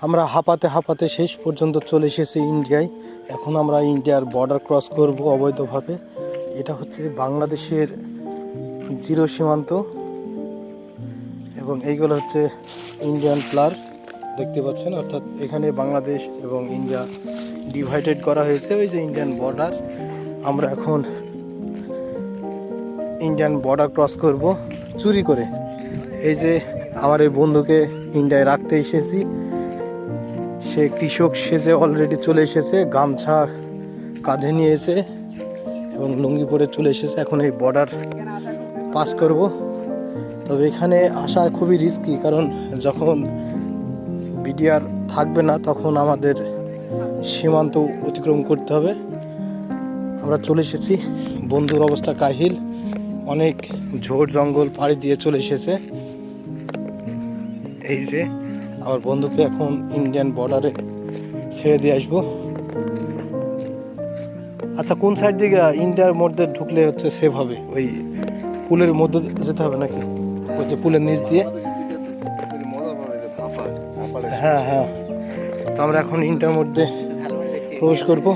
আমরা হাঁপাতে হাঁপাতে শেষ পর্যন্ত চলে এসেছি ইন্ডিয়ায়। এখন আমরা ইন্ডিয়ার বর্ডার ক্রস করব অবৈধভাবে। এটা হচ্ছে বাংলাদেশের জিরো সীমান্ত এবং এইগুলো হচ্ছে ইন্ডিয়ান প্লার দেখতে পাচ্ছেন, অর্থাৎ এখানে বাংলাদেশ এবং ইন্ডিয়া ডিভাইডেড করা হয়েছে। ওই যে ইন্ডিয়ান বর্ডার, আমরা এখন ইন্ডিয়ান বর্ডার ক্রস করব চুরি করে। এই যে আমার এই বন্ধুকে ইন্ডিয়ায় রাখতে এসেছি, সে কৃষক সেজে অলরেডি চলে এসেছে, গামছা কাঁধে নিয়েছে এবং লুঙ্গি পরে চলে এসেছে। এখন এই বর্ডার পাস করব। তবে এখানে আসা খুবই রিস্কি, কারণ যখন বিডিআর থাকবে না তখন আমাদের সীমান্ত অতিক্রম করতে হবে। আমরা চলে এসেছি, বন্ধুর অবস্থা কাহিল, অনেক ঝোড় জঙ্গল পাড়ি দিয়ে চলে এসেছে। এই যে আমার বন্ধুকে এখন ইন্ডিয়ান বর্ডারে ছেড়ে দিয়ে আসবো। আচ্ছা, কোন সাইড দিকে ইন্ডিয়ার মধ্যে ঢুকলে হচ্ছে সেফ হবে? ওই পুলের মধ্যে যেতে হবে নাকি? ওই যে পুলের নিচ দিয়ে? হ্যাঁ হ্যাঁ, তো আমরা এখন ইন্ডিয়ার মধ্যে প্রবেশ করবো।